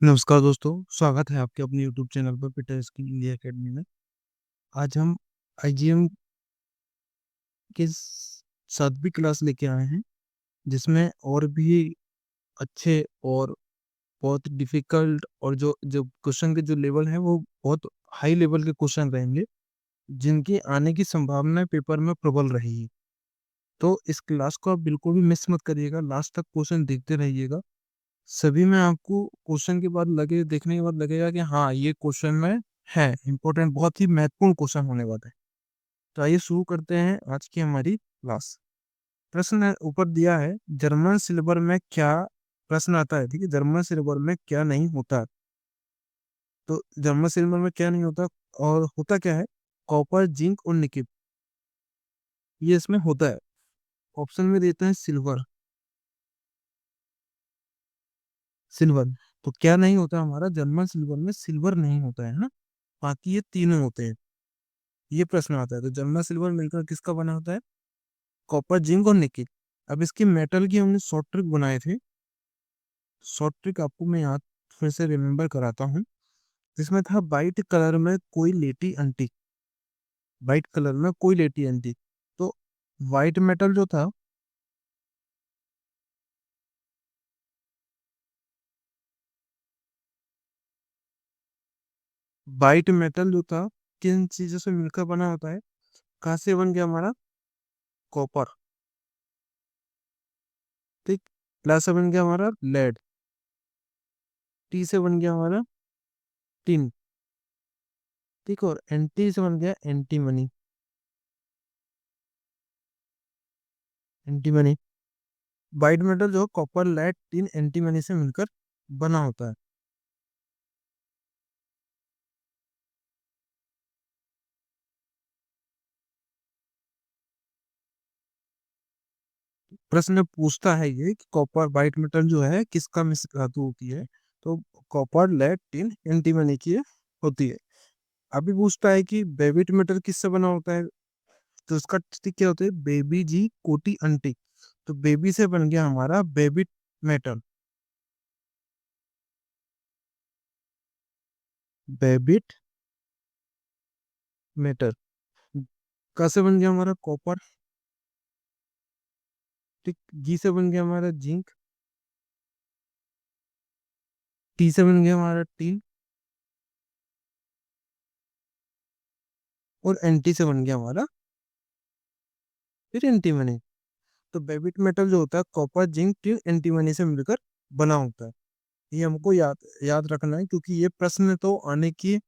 नमस्कार दोस्तों, स्वागत है आपके अपने यूट्यूब चैनल पर पीटर स्किल इंडिया एकेडमी में। आज हम आईजीएम के 7वीं क्लास लेके आए हैं, जिसमें और भी अच्छे और बहुत डिफिकल्ट और जो जो क्वेश्चन के जो लेवल है वो बहुत हाई लेवल के क्वेश्चन रहेंगे, जिनकी आने की संभावना पेपर में प्रबल रहेगी। तो इस क्लास को आप बिल्कुल भी मिस मत करिएगा, लास्ट तक क्वेश्चन देखते रहिएगा। सभी में आपको क्वेश्चन के बाद लगे देखने के बाद लगेगा कि हाँ, ये क्वेश्चन में है इंपॉर्टेंट, बहुत ही महत्वपूर्ण क्वेश्चन होने वाला है। तो आइए शुरू करते हैं आज की हमारी क्लास। प्रश्न ऊपर दिया है, जर्मन सिल्वर में क्या प्रश्न आता है। ठीक है, जर्मन सिल्वर में क्या नहीं होता। तो जर्मन सिल्वर में क्या नहीं होता और होता क्या है? कॉपर, जिंक और निकेल, ये इसमें होता है। ऑप्शन में देता है सिल्वर। सिल्वर तो क्या नहीं होता हमारा जर्मन सिल्वर में? सिल्वर नहीं होता है ना, बाकी ये तीनों होते हैं। ये प्रश्न आता है, तो जर्मन सिल्वर मिलकर किसका बना होता है? कॉपर, जिंक और निकेल। अब इसकी मेटल की हमने शॉर्ट ट्रिक बनाए थे। शॉर्ट ट्रिक आपको मैं याद फिर से रिमेम्बर कराता हूँ। जिसमें था वाइट कलर में कोई लेटी अंटी। वाइट कलर में कोई लेटी अंटी। तो वाइट मेटल जो था, वाइट मेटल जो था किन चीजों से मिलकर बना होता है? कहाँ से बन गया हमारा? कॉपर। ठीक। प्लस से बन गया हमारा लेड। टी से बन गया हमारा टिन। ठीक। और एंटी से बन गया एंटीमनी। एंटीमनी। वाइट मेटल जो कॉपर, लेड, टिन, एंटीमनी से मिलकर बना होता है। प्रश्न पूछता है ये कि कॉपर वाइट मेटल जो है किसका मिश्र धातु होती है। तो कॉपर, लेड, टिन, एंटीमनी की होती है। अभी पूछता है कि बेबिट मेटल किससे बना होता है। तो उसका ठीक क्या होता है? बेबी जी कोटी अंटी। तो बेबी से बन गया हमारा बेबिट मेटल। Babbitt metal. कैसे बन गया हमारा? कॉपर। ठीक। जी से बन गया हमारा जिंक। टी से बन गया हमारा टीन। और एंटी से बन गया हमारा फिर एंटीमनी। तो बेबिट मेटल जो होता है कॉपर, जिंक, टिन, एंटीमनी से मिलकर बना होता है। ये हमको याद याद रखना है, क्योंकि ये प्रश्न तो आने की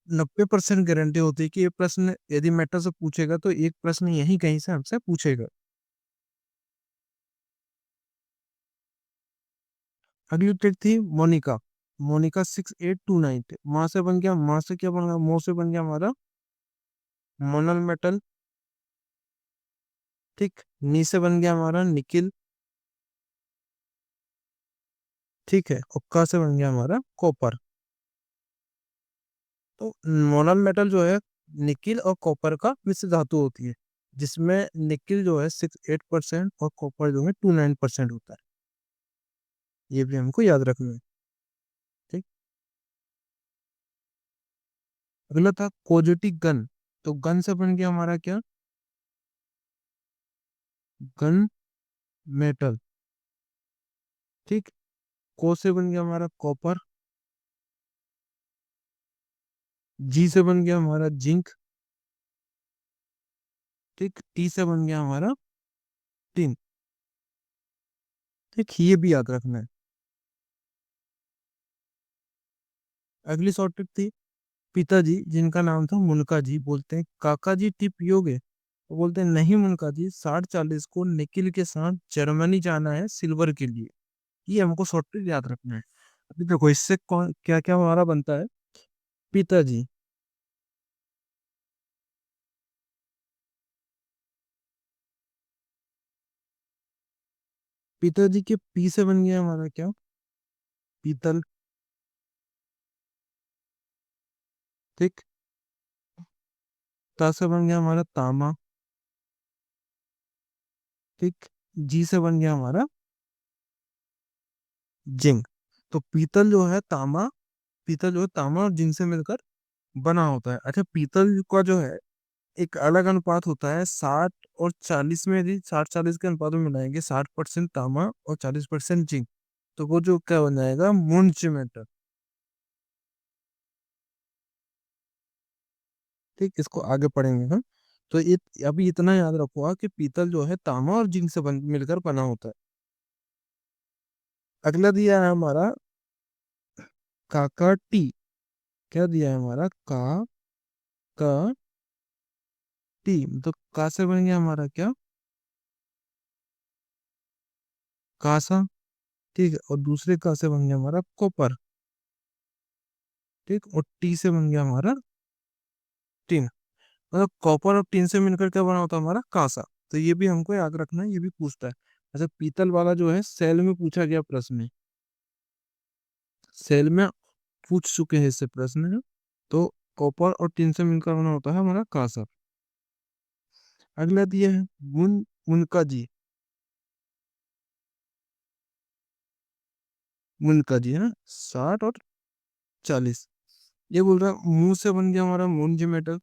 90% गारंटी होती है कि ये प्रश्न यदि मेटा से पूछेगा तो एक प्रश्न यही कहीं से हमसे पूछेगा। अगली ट्रिक थी मोनिका। मोनिका 6829 थे। माँ से बन गया, माँ से क्या बन गया? मोह से बन गया हमारा मोनल मेटल। ठीक। नी से बन गया हमारा निकिल। ठीक है। और का से बन गया हमारा कॉपर। तो मोनल मेटल जो है निकिल और कॉपर का मिश्र धातु होती है, जिसमें निकिल जो है 68% और कॉपर जो है 29% होता है। ये भी हमको याद रखना है। ठीक। अगला था कोजेटी गन। तो गन से बन गया हमारा क्या? Gun metal. ठीक। को से बन गया हमारा कॉपर। जी से बन गया हमारा जिंक। ठीक। टी से बन गया हमारा टिन। ठीक। ये भी याद रखना है। अगली शॉर्ट ट्रिक थी, पिताजी जिनका नाम था मुनका जी बोलते हैं काका जी टिप पियोगे? वो बोलते हैं नहीं मुनका जी, 60-40 को निकिल के साथ जर्मनी जाना है सिल्वर के लिए। ये हमको शॉर्ट ट्रिक याद रखना है। अभी देखो इससे कौन क्या क्या हमारा बनता है। पिताजी। पिताजी के पी से बन गया हमारा क्या? पीतल। ठीक। ता से बन गया हमारा तामा। ठीक। जी से बन गया हमारा जिंक। तो पीतल जो है तांबा, पीतल जो है तांबा और जिंक से मिलकर बना होता है। अच्छा, पीतल का जो है एक अलग अनुपात होता है 60 और 40 में। यदि 60-40 के अनुपात में मिलाएंगे, 60% तांबा और 40% जिंक, तो वो जो क्या बन जाएगा, मुंज मेटल। ठीक, इसको आगे पढ़ेंगे हम। तो ये अभी इतना याद रखो कि पीतल जो है तांबा और जिंक से मिलकर बना होता है। अगला दिया है हमारा काका टी। क्या दिया है हमारा, का का टी, मतलब का से बन गया हमारा क्या, कासा। ठीक है, और दूसरे का से बन गया हमारा कॉपर। ठीक, और टी से बन गया हमारा टिन। मतलब कॉपर और टिन से मिलकर क्या बना होता है हमारा, कांसा। तो ये भी हमको याद रखना है, ये भी पूछता है। अच्छा, पीतल वाला जो है सेल में पूछा गया प्रश्न है, सेल में पूछ चुके हैं इससे प्रश्न है। तो कॉपर और टिन से मिलकर बना होता है हमारा कांसा। अगला दिया है मुनका जी। मुनका जी है 60 और 40। ये बोल रहा है मुंह से बन गया हमारा मुंज मेटल।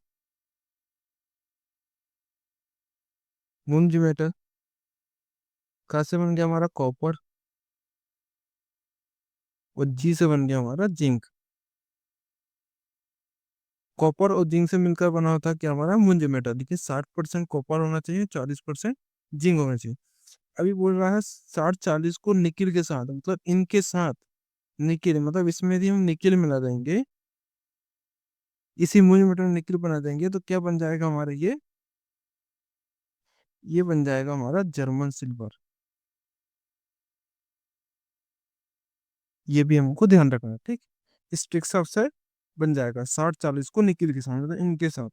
मुंज मेटल। का से बन गया हमारा कॉपर, और जी से बन गया हमारा जिंक। कॉपर और जिंक से मिलकर बना होता है क्या हमारा, मुंज मेटल। देखिए 60% कॉपर होना चाहिए, 40% जिंक होना चाहिए। अभी बोल रहा है 60-40 को निकिल के साथ, मतलब इनके साथ निकिल, मतलब इसमें यदि हम निकिल मिला देंगे, इसी मुंज मेटल में निकिल बना देंगे, तो क्या बन जाएगा हमारा ये बन जाएगा हमारा जर्मन सिल्वर। ये भी हमको ध्यान रखना है। ठीक, इस ट्रिक से आपसे बन जाएगा 60-40 को निकिल के साथ, मतलब इनके साथ।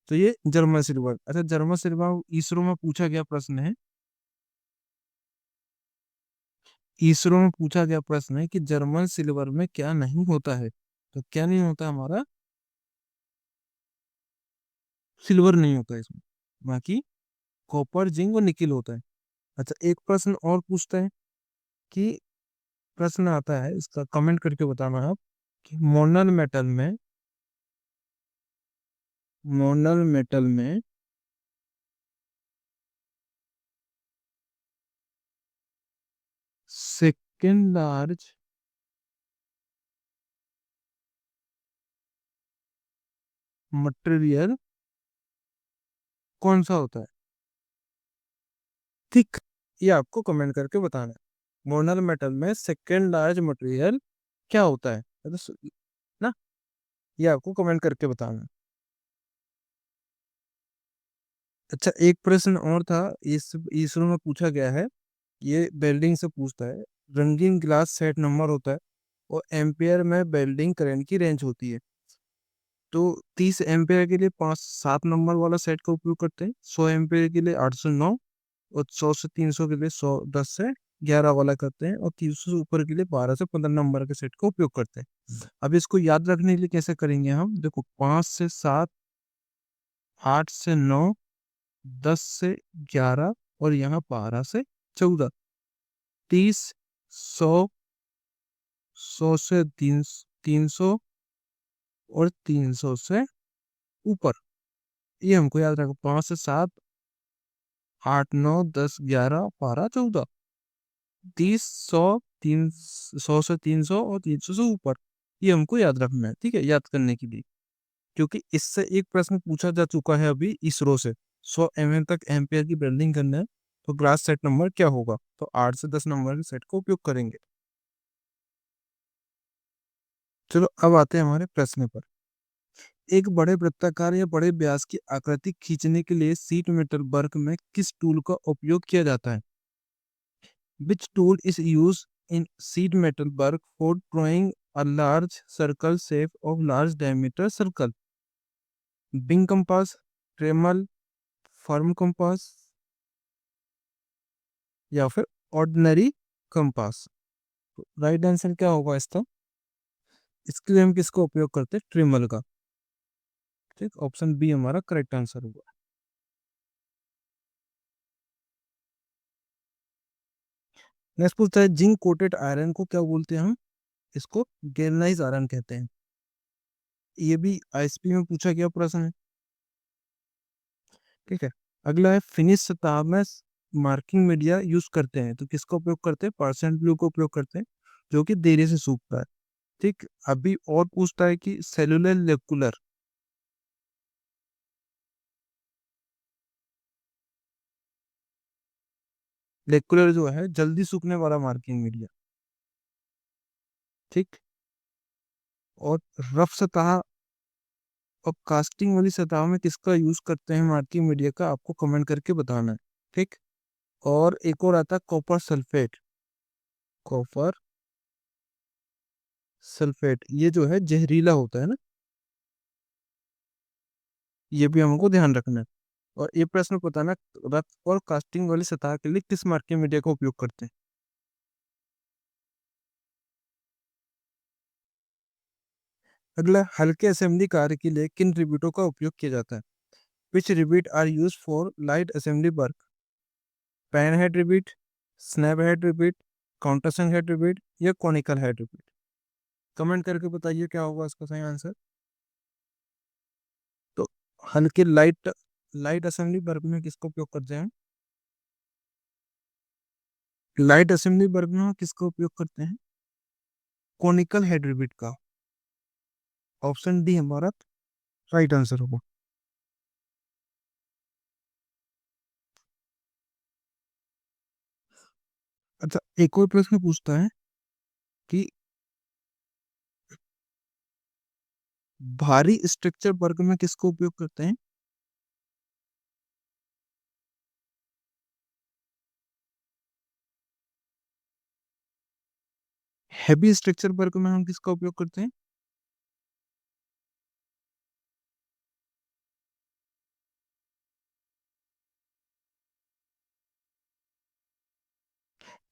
तो ये जर्मन सिल्वर। अच्छा, जर्मन सिल्वर इसरो में पूछा गया प्रश्न है। इसरो में पूछा गया प्रश्न है कि जर्मन सिल्वर में क्या नहीं होता है। तो क्या नहीं होता हमारा, सिल्वर नहीं होता है इसमें, बाकी कॉपर जिंक और निकिल होता है। अच्छा, एक प्रश्न और पूछते हैं कि, प्रश्न आता है इसका कमेंट करके बताना आप, कि मोनल मेटल में सेकेंड लार्ज मटेरियल कौन सा होता है। ठीक, ये आपको कमेंट करके बताना है। मोनल मेटल में सेकेंड लार्ज मटेरियल क्या होता है, तो ना, ये आपको कमेंट करके बताना है। अच्छा, एक प्रश्न और था, इस इसरो में पूछा गया है, ये बेल्डिंग से पूछता है। रंगीन ग्लास सेट नंबर होता है, और एम्पियर में बेल्डिंग करंट की रेंज होती है। तो 30 एम्पियर के लिए 5-7 नंबर वाला सेट का उपयोग करते हैं, 100 एम्पियर के लिए 809, और 100 से 300 के लिए 110 से 11 वाला करते हैं, और 300 से ऊपर के लिए 12 से 15 नंबर के सेट का उपयोग करते हैं। अब इसको याद रखने के लिए कैसे करेंगे हम, देखो 5 से 7, 8 से 9, 10 से 11, और यहाँ 12 से 14। 30, 100, 100 से 300 और 300 से ऊपर। ये हमको याद रखो, 5 से 7, 8, 9, 10, 11, 12, 14, 30, 100, 300 और 300 से ऊपर। ये हमको याद रखना है, ठीक है, याद करने के लिए। क्योंकि इससे एक प्रश्न पूछा जा चुका है अभी इसरो से, 100 तक एम्पियर की वेल्डिंग करना है, तो ग्लास सेट नंबर क्या होगा, तो 8 से 10 नंबर के सेट का उपयोग करेंगे। चलो, अब आते हैं हमारे प्रश्न पर। एक बड़े वृत्ताकार या बड़े व्यास की आकृति खींचने के लिए सीट मेटल वर्क में किस टूल का उपयोग किया जाता है। Which tool is used in sheet metal work for drawing a large circle shape of large diameter circle? Bing compass, Dremel, firm compass, या फिर ऑर्डिनरी कंपास। राइट आंसर क्या होगा इसका, इसके लिए हम किसका उपयोग करते हैं, ट्रिमल का। ठीक, ऑप्शन बी हमारा करेक्ट आंसर होगा। नेक्स्ट पूछता है, जिंक कोटेड आयरन को क्या बोलते हैं हम। इसको गैल्वेनाइज आयरन कहते हैं। ये भी आईएसपी में पूछा गया प्रश्न है। ठीक है। अगला है फिनिश सतह में मार्किंग मीडिया यूज करते हैं, तो किसका उपयोग करते हैं? परसेंट ब्लू का उपयोग करते हैं, जो कि देरी से सूखता है। ठीक। अभी और पूछता है कि सेलुलर लेकुलर, लेकुलर जो है जल्दी सूखने वाला मार्किंग मीडिया। ठीक। और रफ सतह और कास्टिंग वाली सतह में किसका यूज करते हैं मार्किंग मीडिया का, आपको कमेंट करके बताना है। ठीक। और एक और आता है कॉपर सल्फेट। कॉपर सल्फेट ये जो है जहरीला होता है ना, ये भी हमको ध्यान रखना है। और ये प्रश्न बताना, रफ और कास्टिंग वाली सतह के लिए किस मार्किंग मीडिया का उपयोग करते हैं? अगला, हल्के असेंबली कार्य के लिए किन रिबीटों का उपयोग किया जाता है? Which rivet are used for light assembly work? Pan head rivet, snap head rivet, countersunk head rivet या कॉनिकल हेड रिबीट? कमेंट करके बताइए क्या होगा इसका सही आंसर। तो हल्के लाइट लाइट असेंबली वर्क में किसका उपयोग करते हैं? लाइट असेंबली वर्क में किसका उपयोग करते हैं? कॉनिकल हेड रिबीट का। ऑप्शन डी हमारा राइट आंसर होगा। अच्छा, एक और प्रश्न पूछता है कि भारी स्ट्रक्चर वर्ग में किसको उपयोग करते हैं? हैवी स्ट्रक्चर वर्ग में हम किसका उपयोग करते हैं?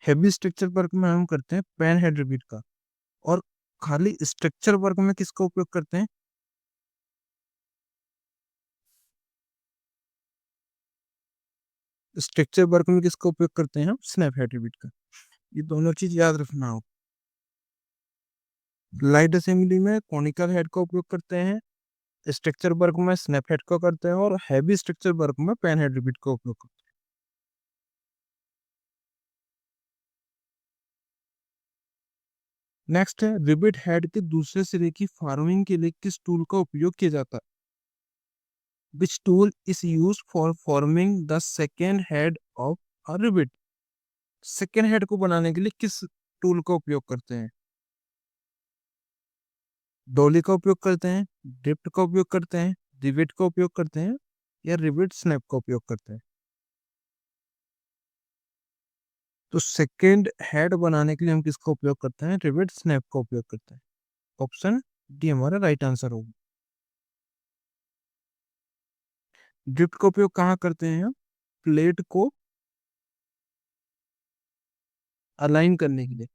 हैवी स्ट्रक्चर वर्ग में हम करते हैं पेन हेड रिबीट का। और खाली स्ट्रक्चर वर्ग में किसका उपयोग करते हैं? स्ट्रक्चर वर्ग में किसका उपयोग करते हैं हम? स्नैप हेड रिबीट का। ये दोनों चीज याद रखना हो। लाइट असेंबली में कॉनिकल हेड का उपयोग करते हैं, स्ट्रक्चर वर्ग में स्नैप हेड का करते हैं, और हैवी स्ट्रक्चर वर्ग में पेन हेड रिबीट का उपयोग करते हैं। नेक्स्ट है, रिबिट हेड के दूसरे सिरे की फार्मिंग के लिए किस टूल का उपयोग किया जाता है? Which tool is used for forming the second head of a रिबिट? Second head को बनाने के लिए किस टूल का उपयोग करते हैं? डोली का उपयोग करते हैं, ड्रिफ्ट का उपयोग करते हैं, रिवेट का उपयोग करते हैं, या रिवेट स्नैप का उपयोग करते हैं? तो सेकेंड हेड बनाने के लिए हम किसका उपयोग करते हैं? रिवेट स्नैप का उपयोग करते हैं। ऑप्शन डी हमारा राइट आंसर होगा। ड्रिफ्ट का उपयोग कहाँ करते हैं हम? प्लेट को अलाइन करने के लिए।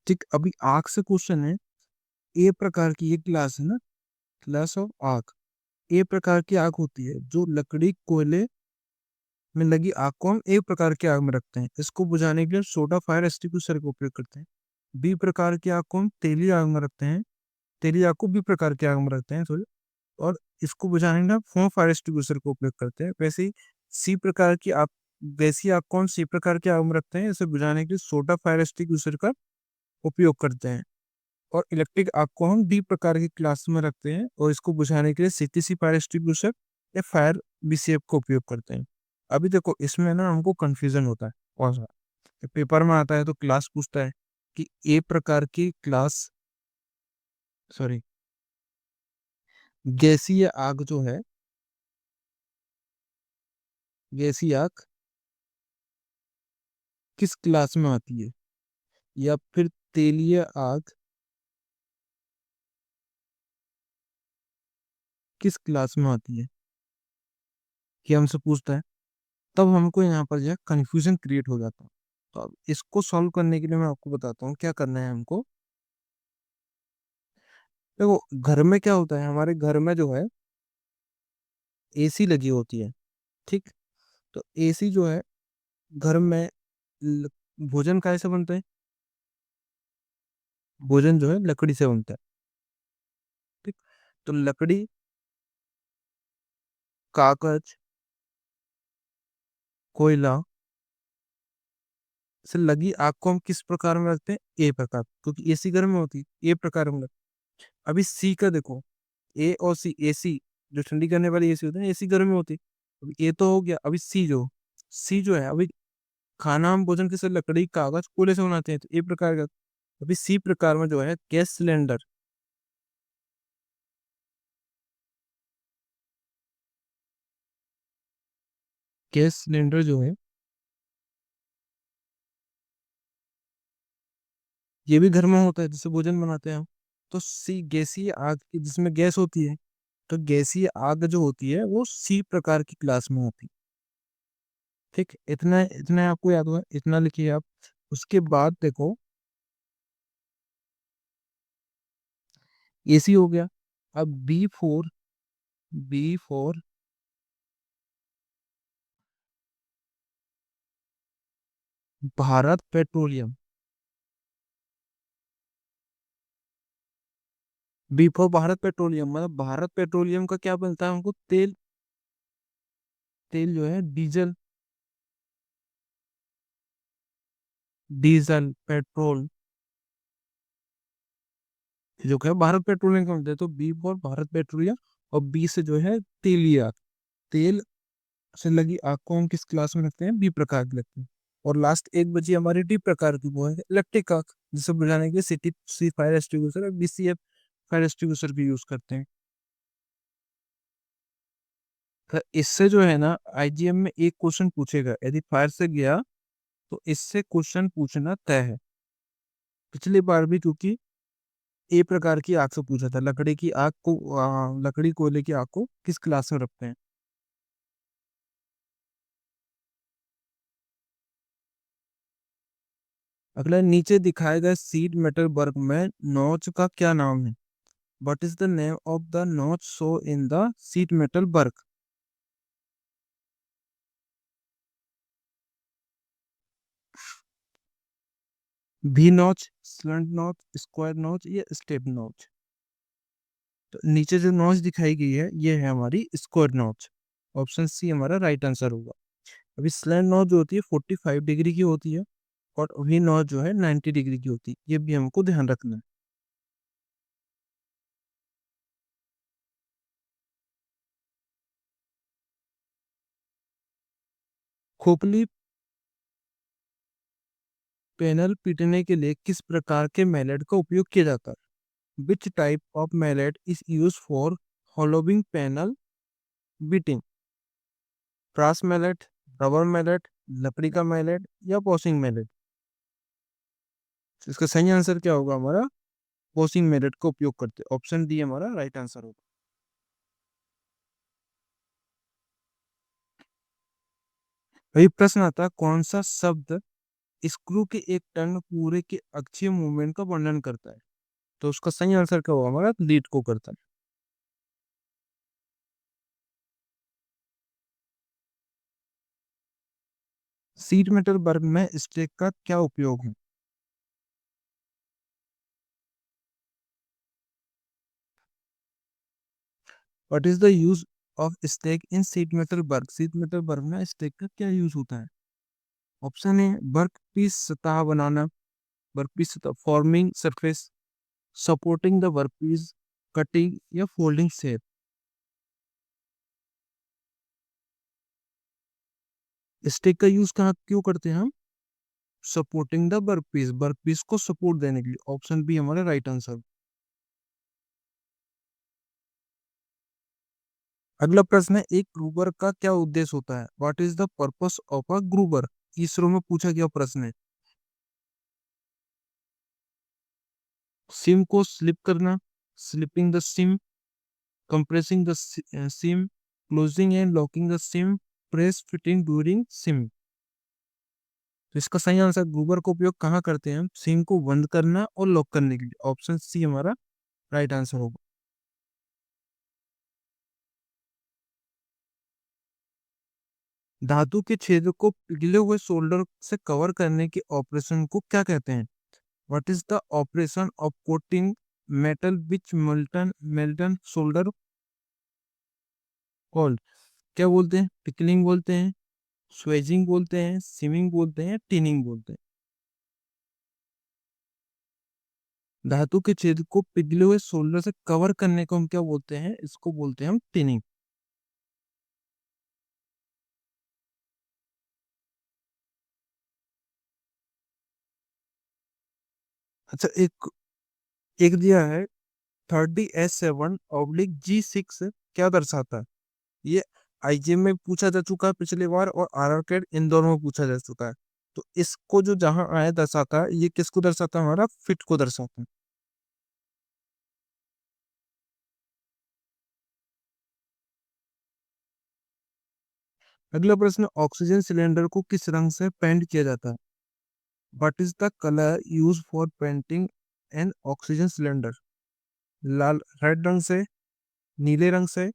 ठीक। अभी आग से क्वेश्चन है। ए प्रकार की एक क्लास है ना, क्लास ऑफ आग। ए प्रकार की आग होती है जो लकड़ी कोयले में लगी आग को हम एक प्रकार की आग में रखते हैं, इसको बुझाने के लिए सोडा फायर एक्सटिंग्विशर का उपयोग करते हैं। बी प्रकार की आग को हम तेली आग में रखते हैं, तेली आग को बी प्रकार की आग में रखते हैं सॉरी। और इसको बुझाने के लिए फोम फायर एक्सटिंग्विशर का उपयोग करते हैं। वैसे ही सी प्रकार की आग, वैसी आग को हम सी प्रकार की आग में रखते हैं, इसे बुझाने के लिए सोडा फायर एक्सटिंग्विशर का उपयोग करते हैं। और इलेक्ट्रिक आग को हम डी प्रकार की क्लास में रखते हैं, और इसको बुझाने के लिए सीटीसी फायर एक्सटिंग्विशर या फायर बीसीएफ का उपयोग करते हैं। अभी देखो इसमें ना हमको कंफ्यूजन होता है और पेपर में आता है तो क्लास पूछता है कि ए प्रकार की क्लास, सॉरी, गैसीय आग जो है, गैसीय आग किस क्लास में आती है? या फिर तेलीय आग किस क्लास में आती है, कि हमसे पूछता है। तब हमको यहाँ पर जो है कंफ्यूजन क्रिएट हो जाता है। तो अब इसको सॉल्व करने के लिए मैं आपको बताता हूँ क्या करना है हमको। देखो घर में क्या होता है, हमारे घर में जो है एसी लगी होती है। ठीक। तो एसी जो है घर में, ल- भोजन कैसे बनते हैं? भोजन जो है लकड़ी से बनता है। ठीक। तो लकड़ी, कागज, कोयला से लगी आग को हम किस प्रकार में रखते हैं? ए प्रकार, क्योंकि एसी घर में होती है, ए प्रकार में रखते हैं। अभी सी का देखो, ए और सी, एसी जो ठंडी करने वाली एसी होती है, एसी घर में होती है। अभी ए तो हो गया, अभी सी जो है, अभी खाना हम भोजन किस, लकड़ी, कागज, कोयले से बनाते हैं, तो ए प्रकार का। अभी सी प्रकार में जो है गैस सिलेंडर, गैस सिलेंडर जो है ये भी घर में होता है, जिससे भोजन बनाते हैं हम। तो सी गैसीय आग की, जिसमें गैस होती है। तो गैसीय आग जो होती है वो सी प्रकार की क्लास में होती है। ठीक, इतना इतना आपको याद हुआ, इतना लिखिए आप। उसके बाद देखो, एसी हो गया। अब B four Bharat Petroleum. B four Bharat Petroleum मतलब भारत पेट्रोलियम का क्या बनता है? हमको तेल, तेल जो है डीजल, डीजल पेट्रोल जो है भारत पेट्रोलियम का मिलता है। तो बी फॉर भारत पेट्रोलियम। और बी से जो है तेलिया, तेल से लगी आग को हम किस क्लास में रखते हैं? बी प्रकार की लगते हैं। और लास्ट एक बची हमारी डी प्रकार की, वो है इलेक्ट्रिक आग, जिसे बुझाने के लिए सिटी सी फायर एक्सटिंग्विशर और बीसीएफ फायर एक्सटिंग्विशर भी यूज करते हैं। तो इससे जो है ना आईजीएम में एक क्वेश्चन पूछेगा, यदि फायर से गया तो इससे क्वेश्चन पूछना तय है। पिछली बार भी क्योंकि ए प्रकार की आग से पूछा था, लकड़ी की आग को, लकड़ी कोयले की आग को किस क्लास में रखते हैं? अगला, नीचे दिखाए गए सीट मेटल वर्क में नॉच का क्या नाम है? What is the name of the notch show in the seat metal work? भी notch, slant notch, square notch या स्टेप नॉच? तो नीचे जो नॉच दिखाई गई है ये है हमारी स्क्वायर नॉच। ऑप्शन सी हमारा राइट आंसर होगा। अभी स्लैंट नॉच जो होती है 45 डिग्री की होती है, और वी नॉच जो है 90 डिग्री की होती है, ये भी हमको ध्यान रखना है। खोपली पैनल पीटने के लिए किस प्रकार के मैलेट का उपयोग किया जाता है? Which type of mallet is used for hollowing panel beating? Brass mallet, rubber mallet, लकड़ी का मैलेट या पॉसिंग मैलेट? इसका सही आंसर क्या होगा हमारा? पॉसिंग मैलेट का उपयोग करते हैं। ऑप्शन डी हमारा राइट आंसर होगा। वही प्रश्न आता है, कौन सा शब्द स्क्रू के एक टर्न पूरे के अक्षीय मूवमेंट का वर्णन करता है? तो उसका सही आंसर क्या होगा हमारा? लीड को करता है। सीट मेटल वर्ग में स्टेक का क्या उपयोग है? What is the use of stake in sheet metal work? Sheet metal work में स्टेक का क्या यूज होता है? ऑप्शन ए वर्क पीस सतह बनाना, वर्क पीस सतह forming surface, supporting the work piece, cutting या फोल्डिंग शेप? स्टेक का यूज कहाँ क्यों करते हैं हम? सपोर्टिंग द वर्क पीस को सपोर्ट देने के लिए। ऑप्शन बी हमारा राइट आंसर। अगला प्रश्न है, एक ग्रूबर का क्या उद्देश्य होता है? What is the purpose of a groover? ISRO में पूछा गया प्रश्न है। सिम को स्लिप करना, slipping the seam, compressing the seam, closing and locking the seam, press fitting during seam? तो इसका सही आंसर, ग्रूबर का उपयोग कहाँ करते हैं हम? सिम को बंद करना और लॉक करने के लिए। ऑप्शन सी हमारा राइट आंसर होगा। धातु के छेद को पिघले हुए सोल्डर से कवर करने के ऑपरेशन को क्या कहते हैं? What is the operation of coating metal which molten molten solder called? क्या बोलते हैं? पिकलिंग बोलते हैं, स्वेजिंग बोलते हैं, सीमिंग बोलते हैं, टिनिंग बोलते हैं। धातु के छेद को पिघले हुए सोल्डर से कवर करने को हम क्या बोलते हैं? इसको बोलते हैं हम टिनिंग। अच्छा, एक एक दिया है 30S7/G6 क्या दर्शाता है? ये आईजीएम में पूछा जा चुका है पिछली बार, और आरआरकेड इन दोनों में पूछा जा चुका है। तो इसको जो जहां आया दर्शाता है, ये किसको दर्शाता है? हमारा फिट को दर्शाता है। अगला प्रश्न, ऑक्सीजन सिलेंडर को किस रंग से पेंट किया जाता है? What is the colour use for painting N oxygen cylinder? Lal red रंग से, नीले रंग से,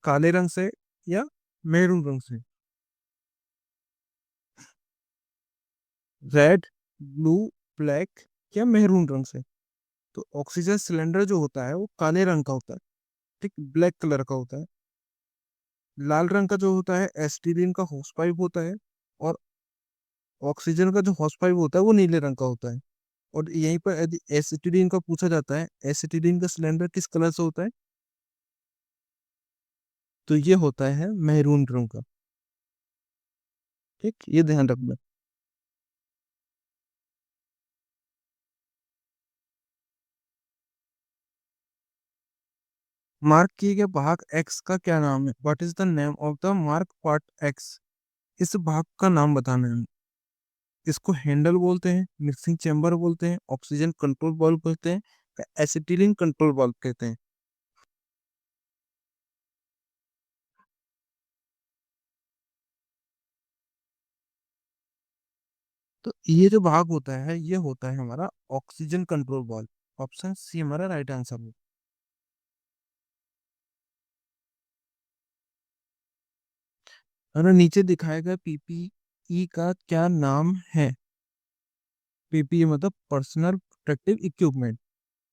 काले रंग से, या मैरून रंग से? रेड, ब्लू, ब्लैक, या मैरून रंग से? तो ऑक्सीजन सिलेंडर जो होता है वो काले रंग का होता है, ठीक, ब्लैक कलर का होता है। लाल रंग का जो होता है एस्टिलीन का होस पाइप होता है, और ऑक्सीजन का जो हॉस पाइप होता है वो नीले रंग का होता है। और यहीं पर यदि एसिटिलीन का पूछा जाता है, एसिटिलीन का सिलेंडर किस कलर से होता है? तो ये होता है मैरून रंग का। ठीक, ये ध्यान रखना। मार्क किए गए भाग एक्स का क्या नाम है? What is the name of the mark part x? इस भाग का नाम बताना है। इसको हैंडल बोलते हैं, मिक्सिंग चैम्बर बोलते हैं, ऑक्सीजन कंट्रोल वाल्व कहते हैं, या एसिटिलीन कंट्रोल वाल्व कहते हैं। तो ये जो भाग होता है, ये होता है हमारा oxygen control valve. Option C हमारा राइट आंसर है। और नीचे दिखाया गया पीपीई का क्या नाम है? पीपीई मतलब personal protective equipment.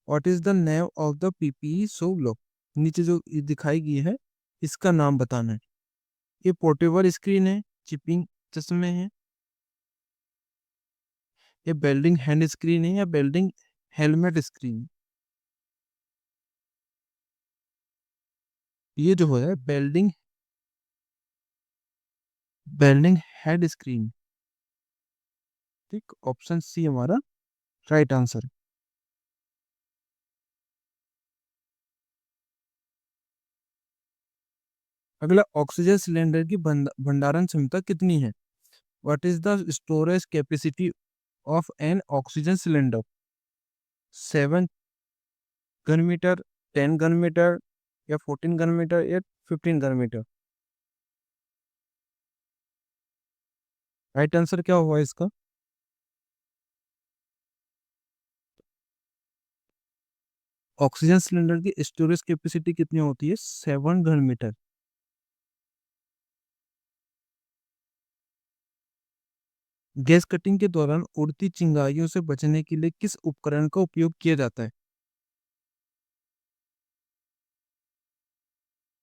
What is the name of the PPE so low? नीचे जो ये दिखाई गई है, इसका नाम बताना है। ये पोर्टेबल स्क्रीन है, चिपिंग चश्मे हैं, ये बेल्डिंग हैंड स्क्रीन है, या बेल्डिंग हेलमेट स्क्रीन? ये जो है बेल्डिंग बेल्डिंग हेड स्क्रीन। ठीक, ऑप्शन सी हमारा राइट आंसर। अगला, ऑक्सीजन सिलेंडर की भंडारण क्षमता कितनी है? What is the storage capacity of N oxygen cylinder? 7 घन मीटर, 10 घन मीटर, या 14 घन मीटर, या 15 घन मीटर? राइट आंसर क्या हुआ इसका? ऑक्सीजन सिलेंडर की स्टोरेज कैपेसिटी कितनी होती है? 7 घन मीटर। गैस कटिंग के दौरान उड़ती चिंगारियों से बचने के लिए किस उपकरण का उपयोग किया जाता है?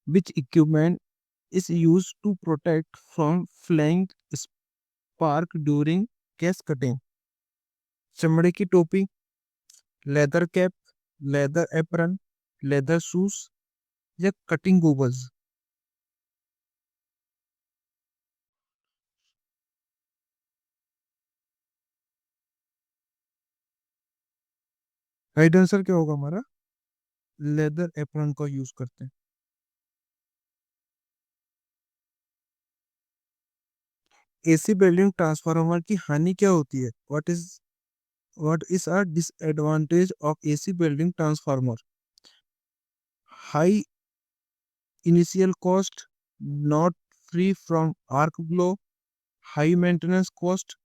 विच equipment is used to protect from flying spark during gas cutting? चमड़े की टोपी, leather cap, leather apron, leather shoes, या कटिंग गूगल्स? राइट आंसर क्या होगा हमारा? लेदर एप्रन का यूज करते हैं। एसी बिल्डिंग ट्रांसफार्मर की हानि क्या होती है? What is a disadvantage of AC building transformer? High initial cost, not free from arc blow, high maintenance cost,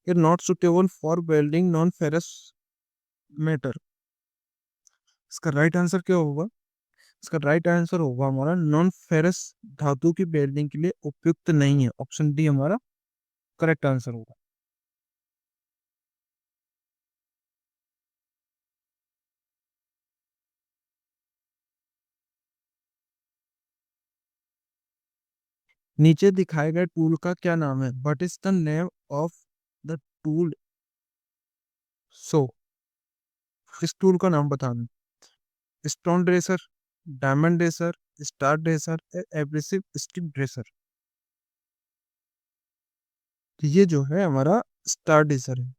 या not suitable for welding non ferrous metal. इसका राइट आंसर क्या होगा? इसका राइट आंसर होगा हमारा नॉन फेरस धातु की welding के लिए उपयुक्त नहीं है। ऑप्शन डी हमारा करेक्ट आंसर होगा। नीचे दिखाए गए टूल का क्या नाम है? What is the name of the tool? So इस टूल का नाम बताना। Stone dresser, diamond dresser, star dresser, abrasive stick dresser. ये जो है हमारा स्टार ड्रेसर है।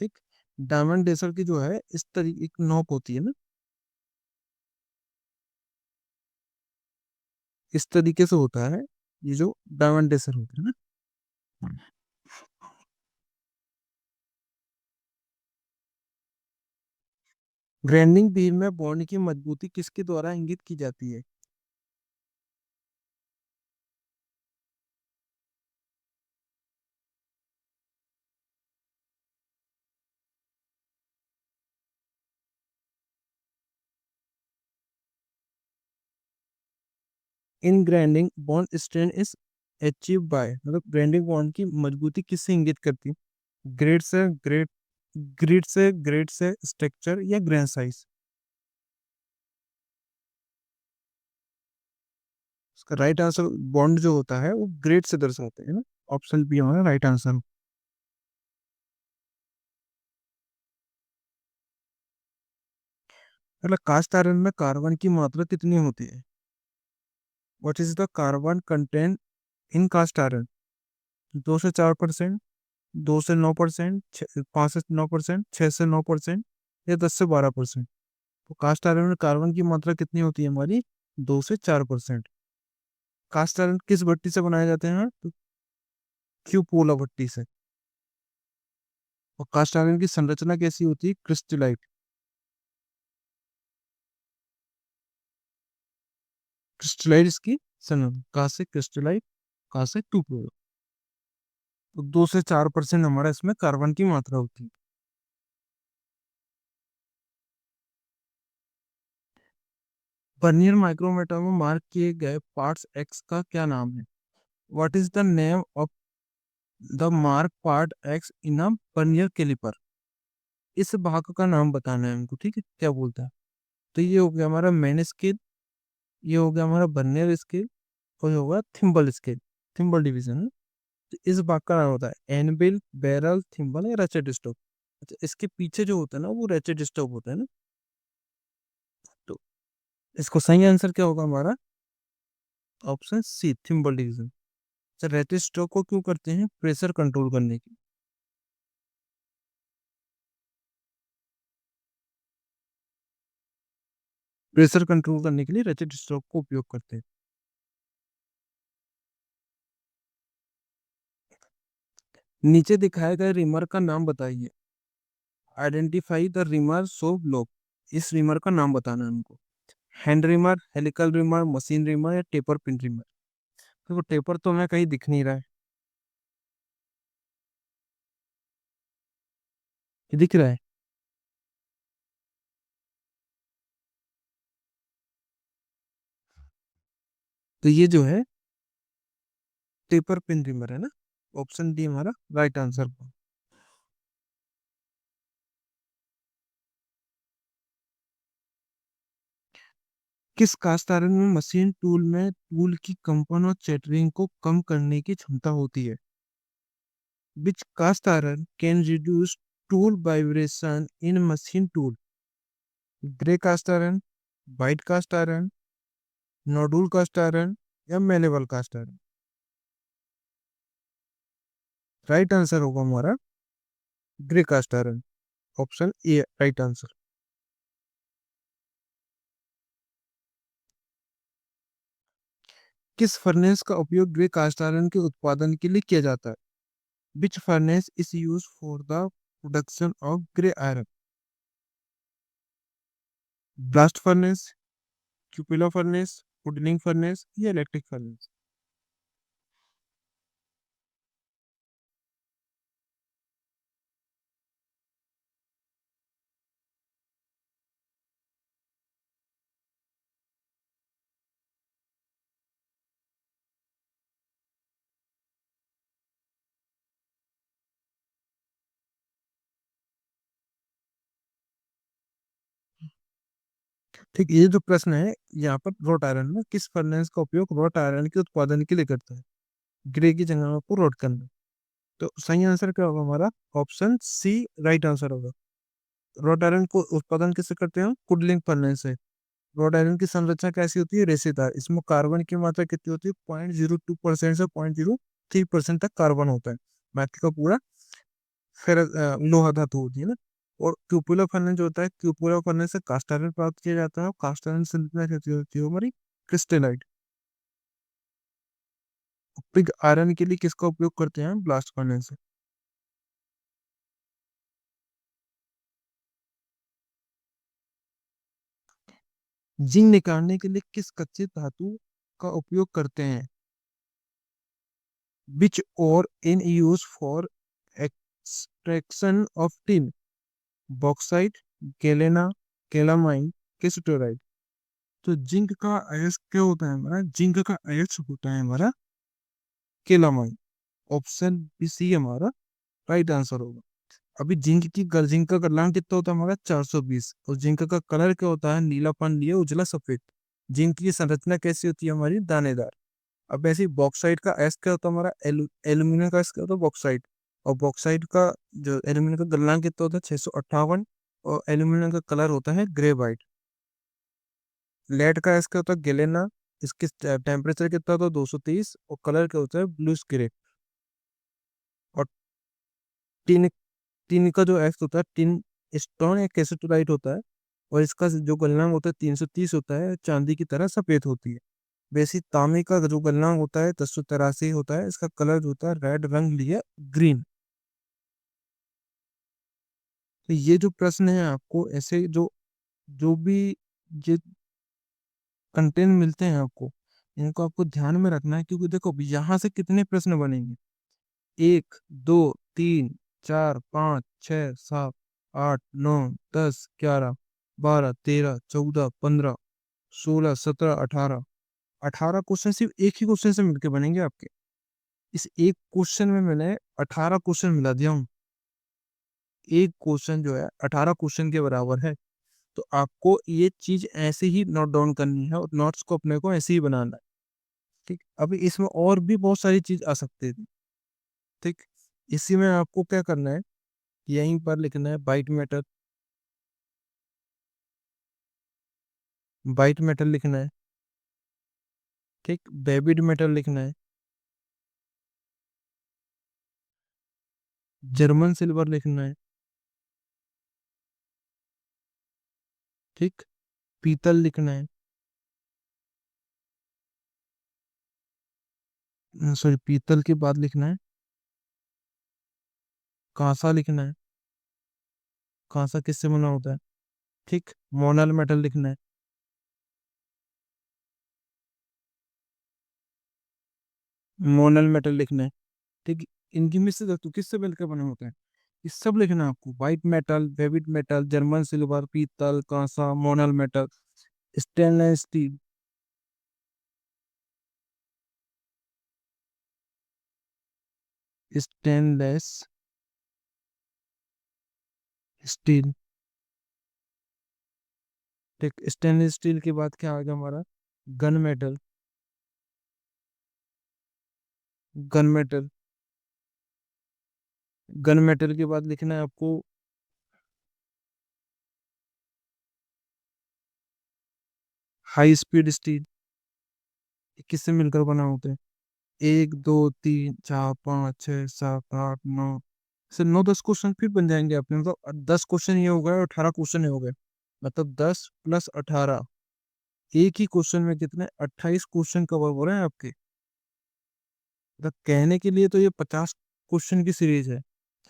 ठीक। डायमंड ड्रेसर की जो है इस तरीके एक नोक होती है ना, इस तरीके से होता है ये जो डायमंड ड्रेसर होता है ना। ग्राइंडिंग बीम में बॉन्ड की मजबूती किसके द्वारा इंगित की जाती है? इन grinding bond strength is achieve by, मतलब ग्राइंडिंग बॉन्ड की मजबूती किससे इंगित करती है? ग्रेड से, ग्रिड से स्ट्रक्चर या ग्रेन साइज। उसका राइट आंसर बॉन्ड जो होता है वो ग्रेड से दर्शाते हैं ना। ऑप्शन बी हमारा राइट आंसर। मतलब कास्ट आयरन में कार्बन की मात्रा कितनी होती है? What is the carbon content in cast iron? 2 से 4%, 2 से 9%, 5 से 9%, 6 से 9%, या 10 से 12%। तो कास्ट आयरन में कार्बन की मात्रा कितनी होती है हमारी? 2 से 4%। कास्ट आयरन किस भट्टी से बनाए जाते हैं? तो क्यूपोला भट्टी से। और कास्ट आयरन की संरचना कैसी होती है? क्रिस्टलाइट। क्रिस्टलाइट इसकी संरचना कहाँ से? क्रिस्टलाइट। कहाँ से? क्यूपोला। तो 2 से 4% हमारा इसमें कार्बन की मात्रा होती है। वर्नियर माइक्रोमीटर में मार्क किए गए पार्ट्स एक्स का क्या नाम है? What is the name of the mark part X in a vernier caliper? इस भाग का नाम बताना है हमको, ठीक है, क्या बोलता है? तो ये हो गया हमारा मेन स्केल, ये हो गया हमारा वर्नियर स्केल, और ये होगा थिम्बल स्केल, थिम्बल डिवीजन है। तो इस भाग का नाम होता है एनबिल, बैरल, थिम्बल या रेचेट स्टॉक। अच्छा, इसके पीछे जो होता है ना वो रेचेट स्टॉक होता है ना। तो इसको सही आंसर क्या होगा हमारा? Option C, thimble division. Sir ratchet stock को क्यों करते हैं? प्रेशर कंट्रोल करने की। प्रेशर कंट्रोल करने के लिए रेचेट स्टॉक को उपयोग करते हैं। नीचे दिखाए गए रिमर का नाम बताइए। Identify the reamer so block. इस रिमर का नाम बताना है हमको। Hand reamer, helical reamer, machine reamer या टेपर पिन रिमर। देखो टेपर तो हमें कहीं दिख नहीं रहा है। ये दिख रहा है? तो ये जो है टेपर पिन रिमर है ना। ऑप्शन डी हमारा राइट आंसर। किस कास्ट आयरन में मशीन टूल में टूल की कंपन और चैटरिंग को कम करने की क्षमता होती है? Which cast iron can reduce tool vibration in machine tool? Grey cast iron, white cast iron, nodular cast iron या malleable cast iron. Right answer होगा हमारा grey cast iron. Option A right answer. किस furnace का उपयोग grey cast iron के उत्पादन के लिए किया जाता है? Which furnace is used for the production of grey iron? Blast furnace, cupola furnace, wooden furnace या इलेक्ट्रिक फर्नेस। ठीक, ये जो प्रश्न है यहाँ पर रोट आयरन में किस फर्नेस का उपयोग रोट आयरन के उत्पादन के लिए करते हैं? ग्रे की जगह को रोट करना। तो सही आंसर क्या होगा हमारा? ऑप्शन सी राइट आंसर होगा। रोट आयरन को उत्पादन किससे करते हैं? कुडलिंग फर्नेस से। रोड आयरन की संरचना कैसी होती है? रेशेदार। इसमें कार्बन की मात्रा कितनी होती है? 0.02% से 0.03% तक कार्बन होता है। बाकी का पूरा फिर लोहा धातु होती है ना। और क्यूपुला फर्नेस जो होता है, क्यूपुला फर्नेस से कास्ट आयरन प्राप्त किया जाता है। और कास्ट आयरन संरचना कैसी होती है हमारी? क्रिस्टेलाइट। पिग आयरन के लिए किसका उपयोग करते हैं? ब्लास्ट फर्नेस से। जिंक निकालने के लिए किस कच्चे धातु का उपयोग करते हैं? Which ore is used for extraction of tin? Bauxite, galena, calamine, cassiterite. तो जिंक का अयस्क क्या होता है हमारा? जिंक का अयस्क होता है हमारा केलामाइन। ऑप्शन बी सी हमारा राइट आंसर होगा। अभी जिंक का गलनांक कितना होता है हमारा? 420। और जिंक का कलर क्या होता है? नीलापन लिए उजला सफेद। जिंक की संरचना कैसी होती है हमारी? दानेदार। अब ऐसे ही बॉक्साइट का एस क्या होता है हमारा? एल्यूमिनियम का एस क्या होता है? बॉक्साइट। और बॉक्साइट का जो एल्यूमिनियम का गलनांक कितना होता है? 658। और एल्यूमिनियम का कलर होता है ग्रे वाइट। लेड का एस क्या होता है? गेलेना। इसकी टेम्परेचर कितना होता है? 230। और कलर क्या होता है? Blue grey. और टिन टिन का जो एस होता है, टिन स्टोन एक कैसेटोराइट होता है। और इसका जो गलनांक होता है 330 होता है। चांदी की तरह सफेद होती है। वैसे तांबे का जो गलनांक होता है 1083 होता है। इसका कलर जो होता है रेड रंग लिए ग्रीन। तो ये जो प्रश्न है आपको ऐसे जो जो भी ये कंटेंट मिलते हैं आपको, इनको आपको ध्यान में रखना है। क्योंकि देखो यहाँ से कितने प्रश्न बनेंगे? 1 2 3 4 5 6 7 8 9 10 11 12 13 14 15 16 17 18 क्वेश्चन सिर्फ एक ही क्वेश्चन से मिलके बनेंगे आपके। इस एक क्वेश्चन में मैंने 18 क्वेश्चन मिला दिया हूँ। एक क्वेश्चन जो है 18 क्वेश्चन के बराबर है। तो आपको ये चीज ऐसे ही नोट डाउन करनी है और नोट्स को अपने को ऐसे ही बनाना है। ठीक, अभी इसमें और भी बहुत सारी चीज आ सकती थी। ठीक, इसी में आपको क्या करना है? यहीं पर लिखना है बाइट मेटल। बाइट मेटल लिखना है। ठीक, बेबिड मेटल लिखना है। जर्मन सिल्वर लिखना है। ठीक, पीतल लिखना है। सॉरी, पीतल के बाद लिखना है कांसा लिखना है। कांसा किससे बना होता है? ठीक, मोनल मेटल लिखना है। मोनल मेटल लिखना है। ठीक, इनकी में से धातु किससे मिलकर बने होते हैं? ये सब लिखना है आपको। White metal, babbitt metal, German silver, पीतल, कांसा, monel metal, stainless steel. Stainless steel. ठीक, स्टेनलेस स्टील के बाद क्या आ गया हमारा? Gun metal. Gun metal. Gun metal के बाद लिखना है आपको हाई स्पीड स्टील। किससे मिलकर बना होता है? 1 2 3 4 5 6 7 8 9। से 9 10 क्वेश्चन फिर बन जाएंगे अपने। मतलब 10 क्वेश्चन ये हो गए और 18 क्वेश्चन ये हो गए। मतलब 10 + 18। एक ही क्वेश्चन में कितने? 28 क्वेश्चन कवर हो रहे हैं आपके। मतलब कहने के लिए तो ये 50 क्वेश्चन की सीरीज है,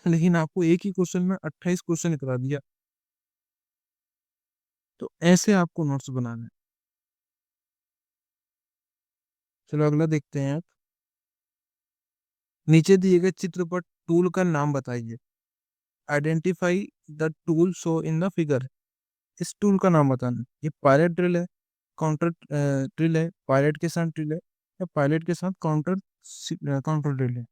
लेकिन आपको एक ही क्वेश्चन में 28 क्वेश्चन करा दिया। तो ऐसे आपको नोट्स बनाना है। चलो अगला देखते हैं आप। नीचे दिए गए चित्र पर टूल का नाम बताइए। Identify the tool show in the figure. इस टूल का नाम बताना। ये पायलट ड्रिल है, काउंटर ड्रिल है, पायलट के साथ ड्रिल है, या पायलट के साथ काउंटर काउंटर ड्रिल है?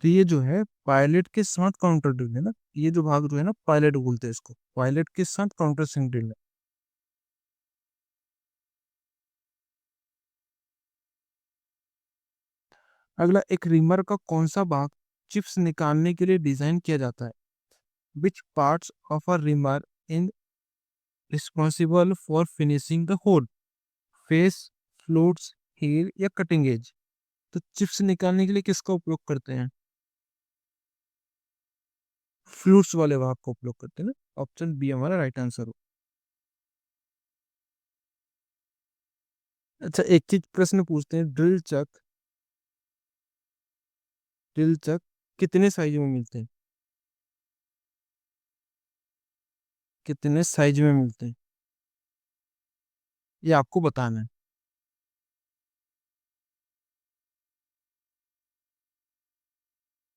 तो ये जो है पायलट के साथ काउंटर ड्रिल है ना, ये जो भाग जो है ना पायलट बोलते हैं इसको, पायलट के साथ काउंटर सिंक ड्रिल है। अगला, एक रिमर का कौन सा भाग चिप्स निकालने के लिए डिजाइन किया जाता है? Which parts of a reamer in responsible for finishing the hole? Face, flutes, heel या कटिंग एज? तो चिप्स निकालने के लिए किसका उपयोग करते हैं? फ्लूट्स वाले भाग का उपयोग करते हैं ना। ऑप्शन बी हमारा राइट आंसर हो। अच्छा, एक चीज प्रश्न पूछते हैं, ड्रिल चक कितने साइज में मिलते हैं? कितने साइज में मिलते हैं ये आपको बताना है।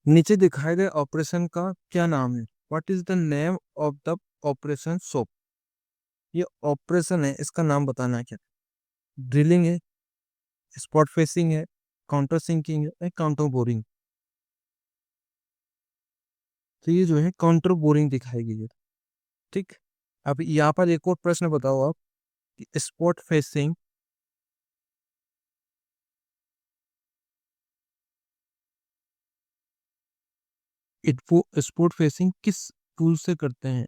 नीचे दिखाए गए ऑपरेशन का क्या नाम है? What is the name of the operation soap? ये ऑपरेशन है, इसका नाम बताना है क्या? ड्रिलिंग है, स्पॉट फेसिंग है, काउंटर सिंकिंग है, काउंटर बोरिंग? तो ये जो है काउंटर बोरिंग दिखाएगी ये। ठीक। अब यहाँ पर एक और प्रश्न बताओ आप, स्पॉट फेसिंग, स्पॉट फेसिंग किस टूल से करते हैं?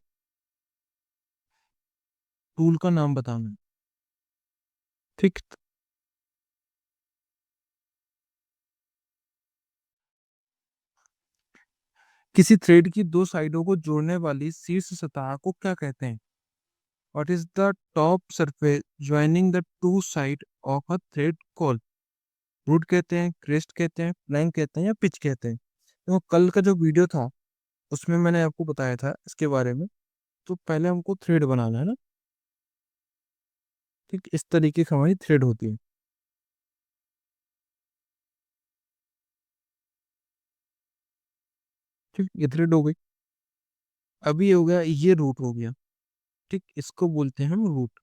टूल का नाम बताना है। ठीक। किसी थ्रेड की दो साइडों को जोड़ने वाली शीर्ष सतह को क्या कहते हैं? What is the top surface joining the two side of a thread call? Root कहते हैं, क्रेस्ट कहते हैं, फ्लैंक कहते हैं या पिच कहते हैं? तो कल का जो वीडियो था उसमें मैंने आपको बताया था इसके बारे में। तो पहले हमको थ्रेड बनाना है ना। ठीक, इस तरीके की हमारी थ्रेड होती है। ठीक, ये थ्रेड हो गई। अभी ये हो गया, ये रूट हो गया। ठीक, इसको बोलते हैं हम रूट,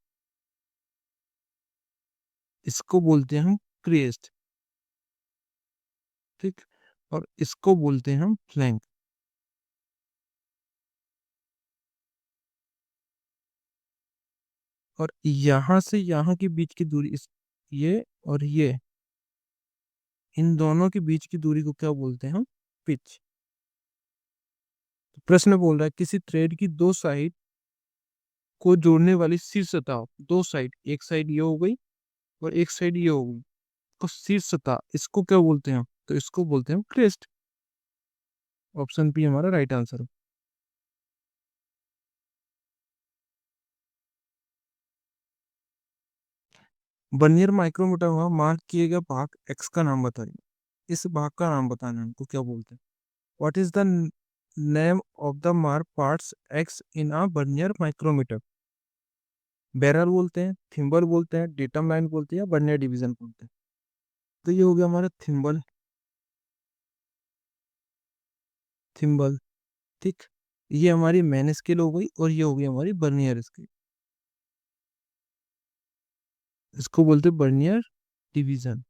इसको बोलते हैं हम क्रेस्ट। ठीक, और इसको बोलते हैं हम फ्लैंक। और यहाँ से यहाँ के बीच की दूरी इस, ये और ये, इन दोनों के बीच की दूरी को क्या बोलते हैं हम? पिच। प्रश्न बोल रहा है किसी थ्रेड की दो साइड को जोड़ने वाली शीर्ष सतह, दो साइड, एक साइड ये हो गई और एक साइड ये हो गई, तो शीर्ष सतह इसको क्या बोलते हैं? तो इसको बोलते हैं क्रेस्ट। ऑप्शन बी हमारा राइट आंसर है। वर्नियर माइक्रोमीटर हुआ मार्क किए गए भाग एक्स का नाम बताइए। इस भाग का नाम बताना है हमको, क्या बोलते हैं? What is the name of the mark parts X in a vernier micrometer? Barrel बोलते हैं, थिम्बल बोलते हैं, डेटम लाइन बोलते हैं या वर्नियर डिवीजन बोलते हैं? तो ये हो गया हमारा थिम्बल, थिम्बल। ठीक, ये हमारी मेन स्केल हो गई और ये हो गई हमारी वर्नियर स्केल। इसको बोलते हैं वर्नियर डिवीजन।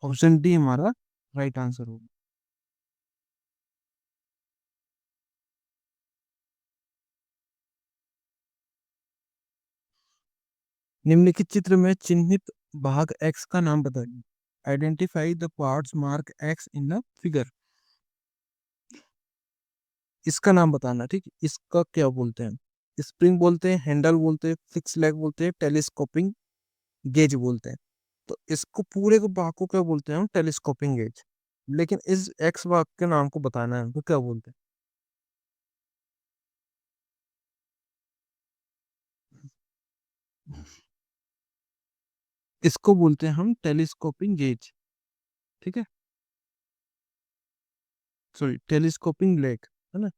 ऑप्शन डी हमारा राइट आंसर होगा। निम्नलिखित चित्र में चिन्हित भाग एक्स का नाम बताइए। Identify the parts mark X in the figure. इसका नाम बताना। ठीक, इसका क्या बोलते हैं? स्प्रिंग बोलते हैं, हैंडल बोलते हैं, फिक्स लेग बोलते हैं, टेलीस्कोपिंग गेज बोलते हैं। तो इसको पूरे को भाग को क्या बोलते हैं हम? Telescoping gauge. लेकिन इस एक्स भाग के नाम को बताना है हमको, क्या बोलते हैं? इसको बोलते हैं हम टेलीस्कोपिंग गेज। ठीक है, सॉरी, टेलीस्कोपिंग लेग, है ना।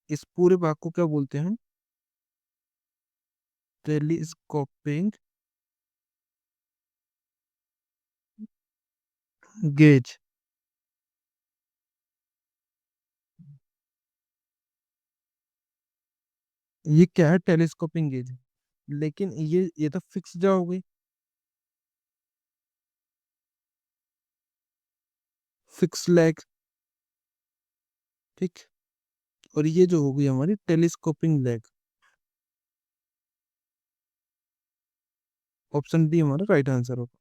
इस पूरे भाग को क्या बोलते हैं हम? Telescoping gauge. ये क्या है? Telescoping gauge. लेकिन ये तो फिक्स जा हो गई। फिक्स लैग, ठीक। और ये जो होगी हमारी टेलीस्कोपिंग लैग। ऑप्शन डी हमारा राइट आंसर होगा।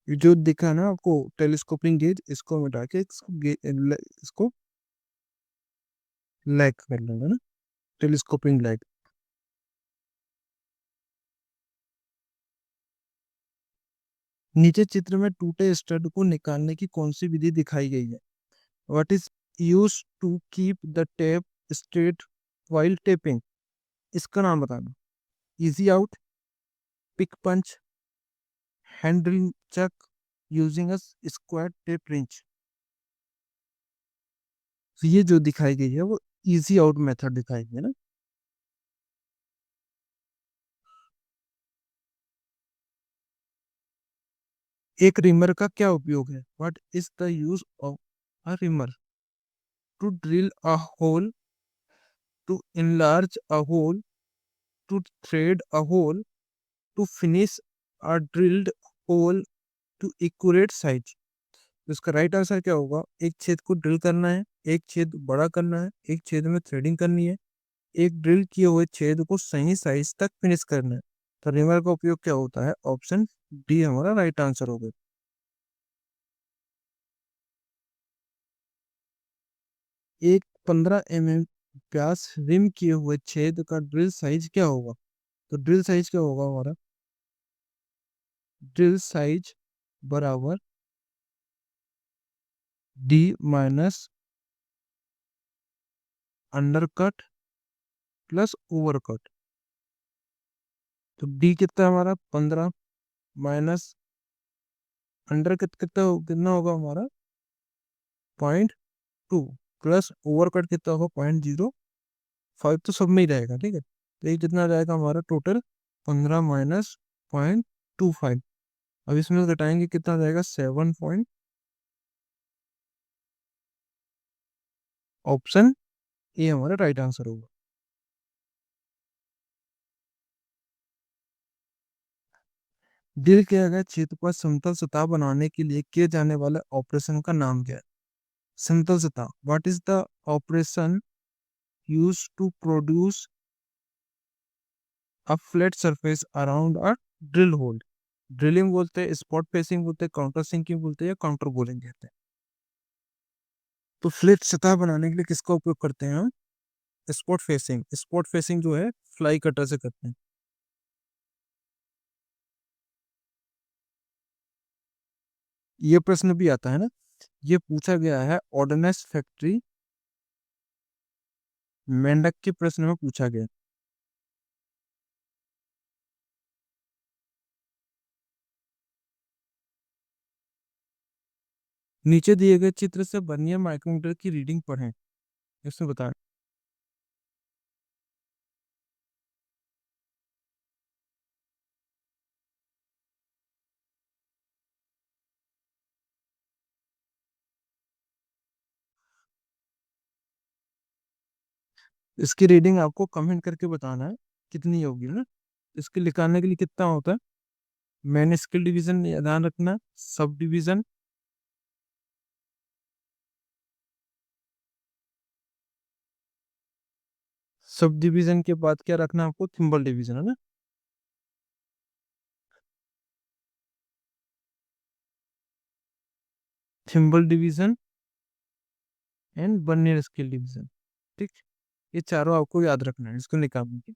ये जो दिखा ना आपको टेलीस्कोपिंग गेज, इसको मिटा के इसको लैग कर लेंगे ना, टेलीस्कोपिंग लैग। नीचे चित्र में टूटे स्टड को निकालने की कौन सी विधि दिखाई गई है? What is use to keep the tap straight while tapping? इसका नाम बताना। Easy out, pick punch, handle chuck, using a square tap wrench. तो ये जो दिखाई गई है वो इजी आउट मेथड दिखाई गई है ना। एक रिमर का क्या उपयोग है? What is the use of a reamer? To drill a hole, to enlarge a hole, to thread a hole, to finish a drilled hole to accurate size। तो इसका राइट आंसर क्या होगा? एक छेद को ड्रिल करना है, एक छेद बड़ा करना है, एक छेद में थ्रेडिंग करनी है, एक ड्रिल किए हुए छेद को सही साइज तक फिनिश करना है। तो रिमर का उपयोग क्या होता है? ऑप्शन डी हमारा राइट आंसर होगा। एक 15 mm व्यास रिम किए हुए छेद का ड्रिल साइज क्या होगा? तो ड्रिल साइज क्या होगा हमारा? ड्रिल साइज बराबर D minus under cut plus over cut. तो डी कितना हमारा 15 माइनस अंडर कट कितना होगा हमारा 0.2 प्लस ओवर कट कितना होगा 0.05। तो सब में ही रहेगा, ठीक है। तो ये कितना रहेगा हमारा टोटल 15 माइनस 0.25। अब इसमें घटाएंगे कितना रहेगा 7 ऑप्शन ए हमारा राइट आंसर होगा। दिए गए गए क्षेत्र पर समतल सतह बनाने के लिए किए जाने वाले ऑपरेशन का नाम क्या है? समतल सतह, what is the operation use to produce a flat surface around a drill hole? Drilling बोलते हैं, स्पॉट फेसिंग बोलते हैं, काउंटर सिंकिंग बोलते हैं, या काउंटर बोलिंग कहते हैं। तो फ्लैट सतह बनाने के लिए किसका उपयोग करते हैं हम? Spot facing. स्पॉट फेसिंग जो है फ्लाई कटर से करते हैं। ये प्रश्न भी आता है ना, ये पूछा गया है ऑर्डिनेंस फैक्ट्री मेंढक के प्रश्न में पूछा गया। नीचे दिए गए चित्र से वर्नियर माइक्रोमीटर की रीडिंग पढ़ें। इसमें बताएं। इसकी रीडिंग आपको कमेंट करके बताना है कितनी होगी ना। इसके लिखाने के लिए कितना होता है? मैंने स्किल डिवीजन ध्यान रखना, सब डिवीजन, सब डिवीजन के बाद क्या रखना आपको? थिम्बल डिवीजन, है ना। Thimble division and vernier scale division, ठीक। ये चारों आपको याद रखना है इसको निकालने के।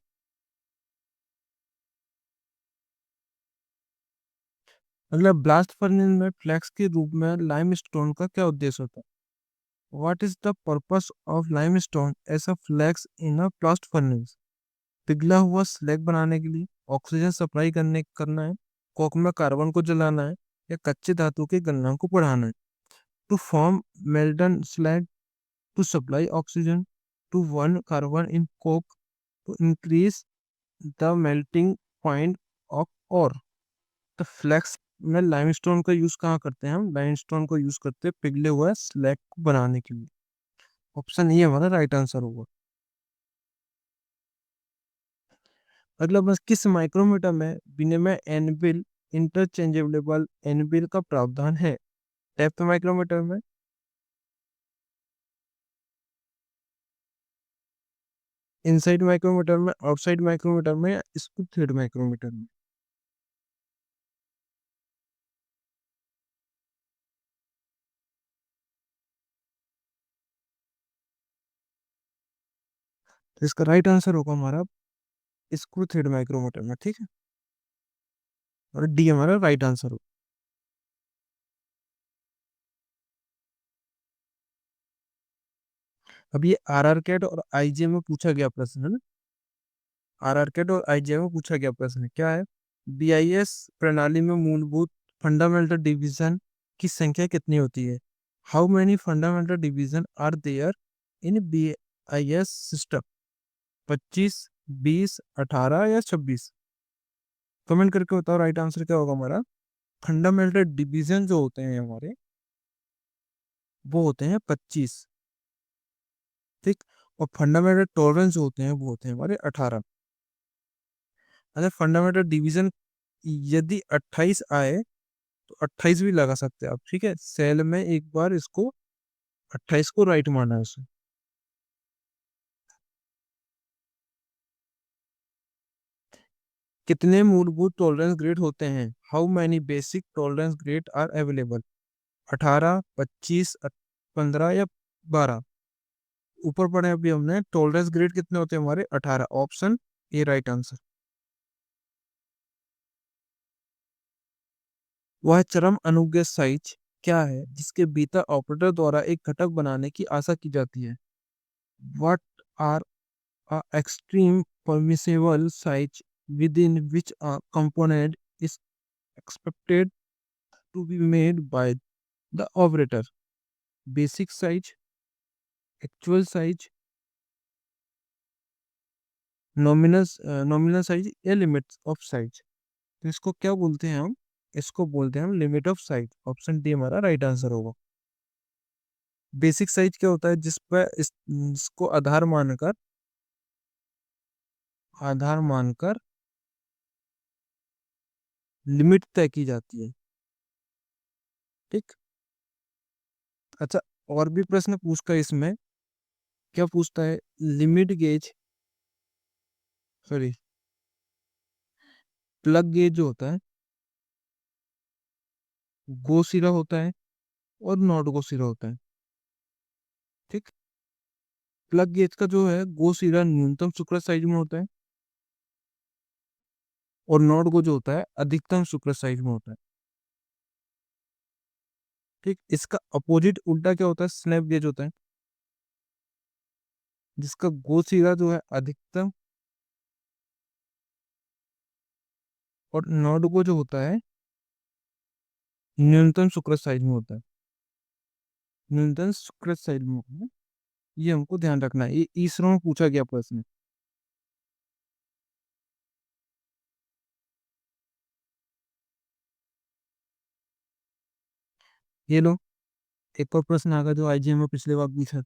अगला, ब्लास्ट फर्नेस में फ्लेक्स के रूप में लाइमस्टोन का क्या उद्देश्य होता है? What is the purpose of limestone as a flux in a blast furnace? पिघला हुआ स्लैग बनाने के लिए, ऑक्सीजन सप्लाई करना है, कोक में कार्बन को जलाना है, या कच्चे धातु के गलनांक को बढ़ाना है। To form molten slag, to supply oxygen, to one carbon in coke, to increase the melting point of ore. तो फ्लेक्स में लाइमस्टोन का यूज कहाँ करते हैं हम? लाइमस्टोन को यूज करते हैं पिघले हुए स्लैग को बनाने के लिए। ऑप्शन ये हमारा राइट आंसर होगा। अगला, बस किस माइक्रोमीटर में विनिमय एनबिल इंटरचेंजेबल एनबिल का प्रावधान है? डेप्थ माइक्रोमीटर में, इनसाइड माइक्रोमीटर में, आउटसाइड माइक्रोमीटर में या स्क्रू थ्रेड माइक्रोमीटर में? तो इसका राइट आंसर होगा हमारा स्क्रू थ्रेड माइक्रोमीटर में, ठीक है। और डी हमारा राइट आंसर होगा। अब ये आरआर कैट और आईजीएम में पूछा गया प्रश्न है ना। आरआर कैट और आईजीएम में पूछा गया प्रश्न है, क्या है? बीआईएस प्रणाली में मूलभूत फंडामेंटल डिवीजन की संख्या कितनी होती है? How many fundamental division are there in BIS system? 25, 20, 18 या 26? कमेंट करके बताओ राइट आंसर क्या होगा हमारा। फंडामेंटल डिवीजन जो होते हैं हमारे, वो होते हैं 25, ठीक। और फंडामेंटल टॉलरेंस जो होते हैं वो होते हैं हमारे 18। अच्छा, फंडामेंटल डिवीजन यदि 28 आए तो 28 भी लगा सकते हैं आप, ठीक है। सेल में एक बार इसको 28 को राइट मारना है उसे। कितने मूलभूत टॉलरेंस ग्रेड होते हैं? How many basic tolerance grade are available? 18, 25, 15 या 12? ऊपर पढ़े अभी हमने, टॉलरेंस ग्रेड कितने होते हैं हमारे? 18, ऑप्शन ए राइट आंसर। वह चरम अनुज्ञेय साइज क्या है जिसके बीटा ऑपरेटर द्वारा एक घटक बनाने की आशा की जाती है? What are a extreme permissible size within which a component is expected to be made by the operator? Basic size, actual size, nominal size या लिमिट्स ऑफ साइज? तो इसको क्या बोलते हैं हम? इसको बोलते हैं हम limit of size. Option D हमारा राइट आंसर होगा। बेसिक साइज क्या होता है? जिसको आधार मानकर लिमिट तय की जाती है, ठीक। अच्छा, और भी प्रश्न पूछता है इसमें। क्या पूछता है? Limit gauge, sorry, plug gauge जो होता है, गो सिरा होता है और नॉट गो सिरा होता है, ठीक। प्लग गेज का जो है गो सिरा न्यूनतम शुक्र साइज में होता है, और नॉट गो जो होता है अधिकतम शुक्र साइज में होता है, ठीक। इसका अपोजिट उल्टा क्या होता है? स्नैप गेज होता है, जिसका गो सिरा जो है अधिकतम, और नॉट गो जो होता है न्यूनतम शुक्र साइज में होता है। न्यूनतम शुक्र साइज में होता है, ये हमको ध्यान रखना है। ये इसरो में पूछा गया प्रश्न। ये लो, एक और प्रश्न आ गया जो आईजीएम में पिछले बार पूछा।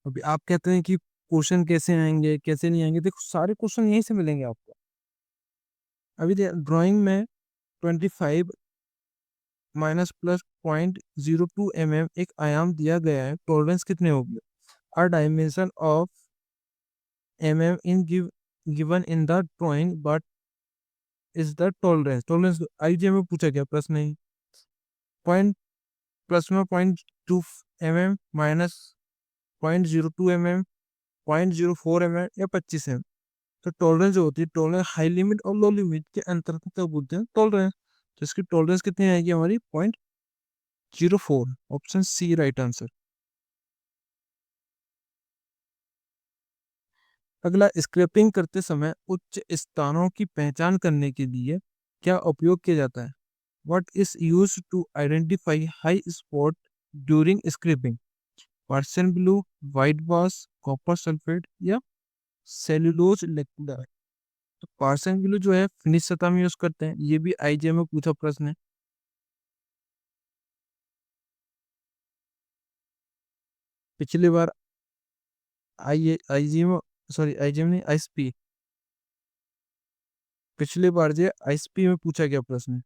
अभी आप कहते हैं कि क्वेश्चन कैसे आएंगे कैसे नहीं आएंगे, देखो सारे क्वेश्चन यहीं से मिलेंगे आपको। अभी ड्राइंग में 25 माइनस प्लस 0.02 mm एक आयाम दिया गया है, टॉलरेंस कितने होगी? अ dimension of in given in the drawing, but is the tolerance IgM में पूछा गया प्रश्न नहीं। पॉइंट प्लस में 0.2 mm, माइनस 0.02 mm, 0.04 mm या 25 mm? तो टॉलरेंस जो होती है, टॉलरेंस हाई लिमिट और लो लिमिट के अंतर्गत क्या बोलते हैं? टॉलरेंस। तो इसकी टॉलरेंस कितनी आएगी हमारी? 0.04, ऑप्शन सी राइट आंसर। अगला, स्क्रैपिंग करते समय उच्च स्थानों की पहचान करने के लिए क्या उपयोग किया जाता है? What is use to identify high spot during scraping? Prussian blue, white boss, copper sulphate या सेल्यूलोज लेक्युलर? तो पार्सन ब्लू जो है फिनिश सतह में यूज करते हैं, ये भी आईजीएम में पूछा प्रश्न है। पिछली बार आई आईजीएम, सॉरी आईजीएम नहीं, आईएसपी, पिछली बार जो आईएसपी में पूछा गया प्रश्न है।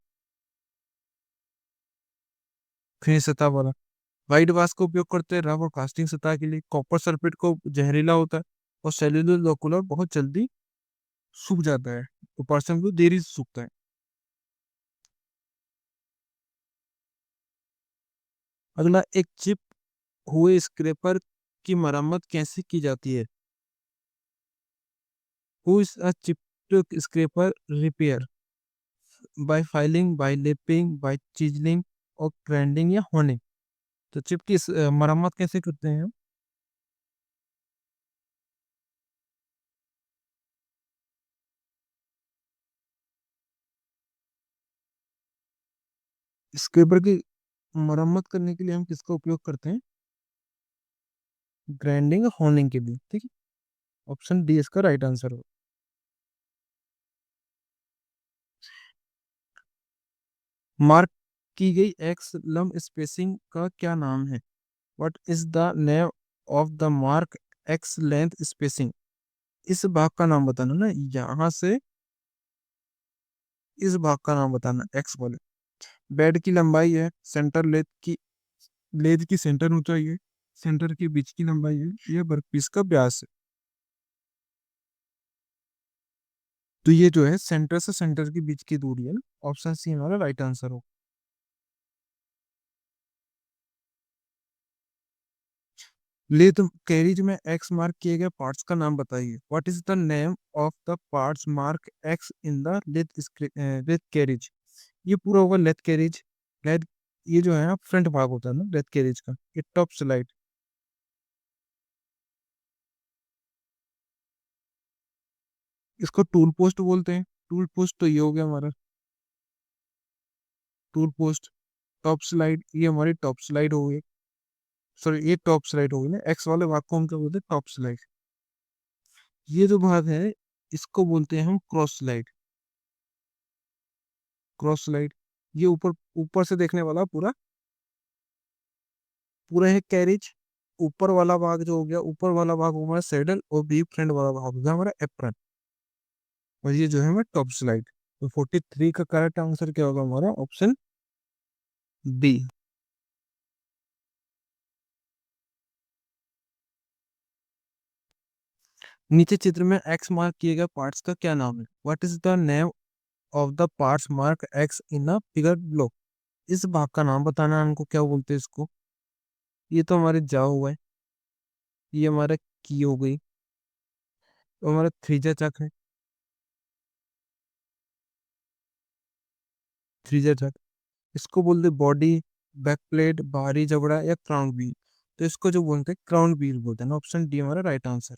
फिर सतह वाला। व्हाइट वाश का उपयोग करते हैं रफ और कास्टिंग सतह के लिए। कॉपर सल्फेट को जहरीला होता है। और सेल्यूलर लोकुलर बहुत जल्दी सूख जाता है, तो पर्सन को देरी से सूखता है। अगला, एक चिप हुए स्क्रैपर की मरम्मत कैसे की जाती है? Who is a chip scraper repair? By filing, by lapping, by chiselling और ग्राइंडिंग या होनिंग। तो चिप की मरम्मत कैसे करते हैं हम? स्क्रैपर की मरम्मत करने के लिए हम किसका उपयोग करते हैं? ग्राइंडिंग और होनिंग के लिए, ठीक है। ऑप्शन डी इसका राइट आंसर हो। मार्क की गई एक्स लंब स्पेसिंग का क्या नाम है? What is the name of the mark x length spacing? इस भाग का नाम बताना ना, यहाँ से इस भाग का नाम बताना, एक्स बोले। बेड की लंबाई है, सेंटर लेद की सेंटर ऊंचाई है, सेंटर के बीच की लंबाई है, यह वर्कपीस का व्यास है। तो ये जो है सेंटर से सेंटर के बीच की दूरी है ना। ऑप्शन सी हमारा राइट आंसर हो। लेथ कैरिज में एक्स मार्क किए गए पार्ट्स का नाम बताइए। What is the name of the parts mark X in the lathe carriage? ये पूरा होगा लेथ कैरिज। लेथ, ये जो है ना फ्रंट भाग होता है ना लेथ कैरिज का, ये टॉप स्लाइड। इसको टूल पोस्ट बोलते हैं। टूल पोस्ट तो ये हो गया हमारा टूल पोस्ट। टॉप स्लाइड, ये हमारी टॉप स्लाइड हो गई। सॉरी, ये टॉप स्लाइड हो गई ना, एक्स वाले भाग को हम क्या बोलते हैं? Top slide. ये जो भाग है इसको बोलते हैं हम क्रॉस स्लाइड। क्रॉस स्लाइड, ये ऊपर ऊपर से देखने वाला पूरा पूरा है कैरिज। ऊपर वाला भाग जो हो गया, ऊपर वाला भाग हो हमारा सैडल, और बी फ्रंट वाला भाग हो गया हमारा एप्रन। और ये जो है हमारा टॉप स्लाइड। तो 43 का करेक्ट आंसर क्या होगा हमारा? Option B. नीचे चित्र में एक्स मार्क किए गए पार्ट्स का क्या नाम है? What is the name of the parts mark X in the figure below? इस भाग का नाम बताना है हमको, क्या बोलते हैं इसको? ये तो हमारे जा हुआ है, ये हमारा की हो गई, तो हमारा थ्रीजा चक है। थ्रीजा चक, इसको बोलते बॉडी, बैक प्लेट, बाहरी जबड़ा या क्राउन व्हील। तो इसको जो बोलते हैं क्राउन व्हील बोलते हैं ना। ऑप्शन डी हमारा राइट आंसर।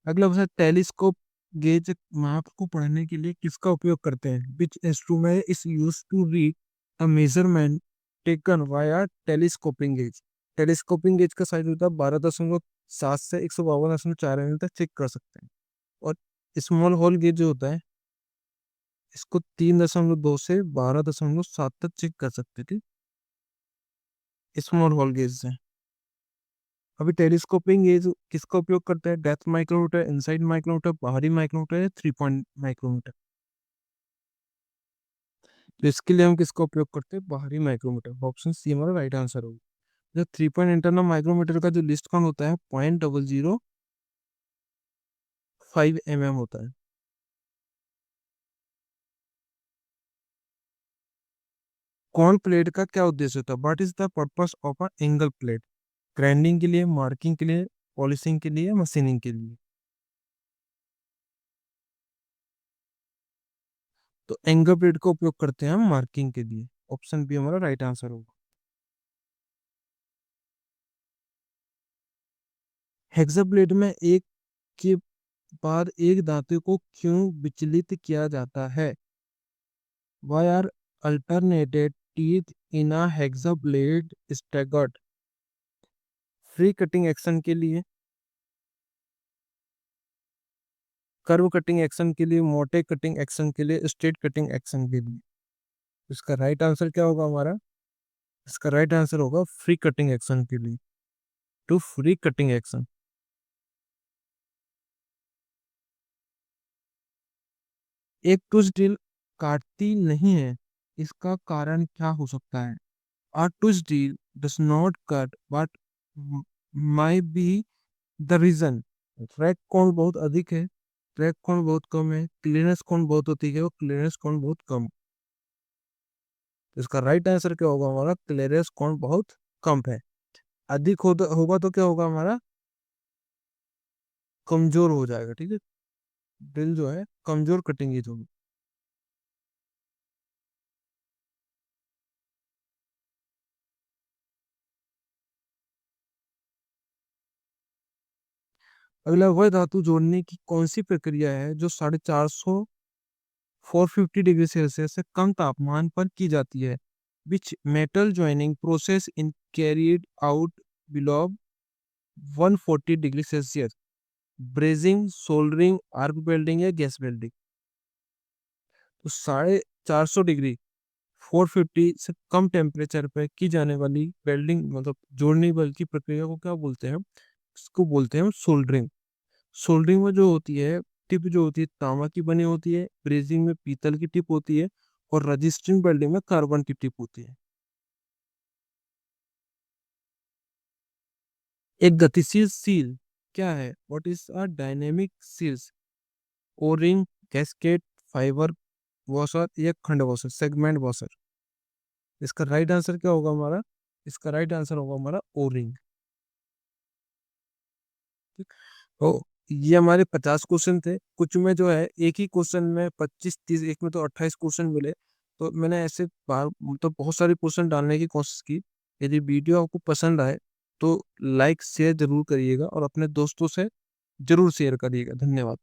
अगला क्वेश्चन, टेलीस्कोप गेज माप को पढ़ने के लिए किसका उपयोग करते हैं? Which instrument is use to read a measurement taken via telescoping gauge? Telescoping gauge का साइज होता है 12.7 से 152.4 mm तक चेक कर सकते हैं। और स्मॉल होल गेज जो होता है, इसको 3.2 से 12.7 तक चेक कर सकते थे, स्मॉल होल गेज से। अभी टेलीस्कोपिंग गेज किसका उपयोग करता है? डेप्थ माइक्रोमीटर, इनसाइड माइक्रोमीटर, बाहरी माइक्रोमीटर या 3 पॉइंट माइक्रोमीटर? तो इसके लिए हम किसका उपयोग करते हैं? बाहरी माइक्रोमीटर। ऑप्शन सी हमारा राइट आंसर होगा। जो 3 पॉइंट इंटरनल माइक्रोमीटर का जो लिस्ट काउंट होता है 0.005 mm होता है। कौन प्लेट का क्या उद्देश्य होता है? What is the purpose of a angle plate? Grinding के लिए, मार्किंग के लिए, पॉलिशिंग के लिए, मशीनिंग के लिए? तो एंगल प्लेट का उपयोग करते हैं हम मार्किंग के लिए। ऑप्शन बी हमारा राइट आंसर होगा। हेक्सा प्लेट में एक के बाद एक धातु को क्यों विचलित किया जाता है? Why are alternated teeth in a hexablade staggered? Free cutting action के लिए, कर्व कटिंग एक्शन के लिए, मोटे कटिंग एक्शन के लिए, स्ट्रेट कटिंग एक्शन के लिए? इसका राइट आंसर क्या होगा हमारा? इसका राइट आंसर होगा फ्री कटिंग एक्शन के लिए, टू फ्री कटिंग एक्शन। एक टूथ ड्रिल काटती नहीं है, इसका कारण क्या हो सकता है? A twist deal does not cut, but might be the reason. Track कौन बहुत अधिक है, ट्रैक कौन बहुत कम है, क्लीयरेंस कौन बहुत होती है और क्लीयरेंस कौन बहुत कम। इसका राइट आंसर क्या होगा हमारा? क्लीयरेंस कौन बहुत कम है। अधिक होगा तो क्या होगा हमारा? कमजोर हो जाएगा, ठीक है। दिल जो है कमजोर कटेंगे जो। अगला, वह धातु जोड़ने की कौन सी प्रक्रिया है जो 450 450 डिग्री सेल्सियस से कम तापमान पर की जाती है? Which metal joining process in carried out below 140 degree Celsius? Brazing, soldering, arc welding या गैस वेल्डिंग? तो 450 डिग्री 450 से कम टेम्परेचर पर की जाने वाली वेल्डिंग मतलब जोड़ने वाली की प्रक्रिया को क्या बोलते हैं? इसको बोलते हैं सोल्डरिंग। सोल्डरिंग में जो होती है, टिप जो होती है तांबा की बनी होती है, ब्रेजिंग में पीतल की टिप होती है और रजिस्टिंग वेल्डिंग में कार्बन की टिप होती है। एक गतिशील सील क्या है? What is a dynamic seals? O ring, gasket, fibre washer या खंड वॉशर, सेगमेंट वॉशर? इसका राइट आंसर क्या होगा हमारा? इसका राइट आंसर होगा हमारा ओरिंग। तो ये हमारे 50 क्वेश्चन थे। कुछ में जो है एक ही क्वेश्चन में 25 30, एक में तो 28 क्वेश्चन मिले। तो मैंने ऐसे बार मतलब बहुत सारे क्वेश्चन डालने की कोशिश की। यदि वीडियो आपको पसंद आए तो लाइक शेयर जरूर करिएगा और अपने दोस्तों से जरूर शेयर करिएगा। धन्यवाद।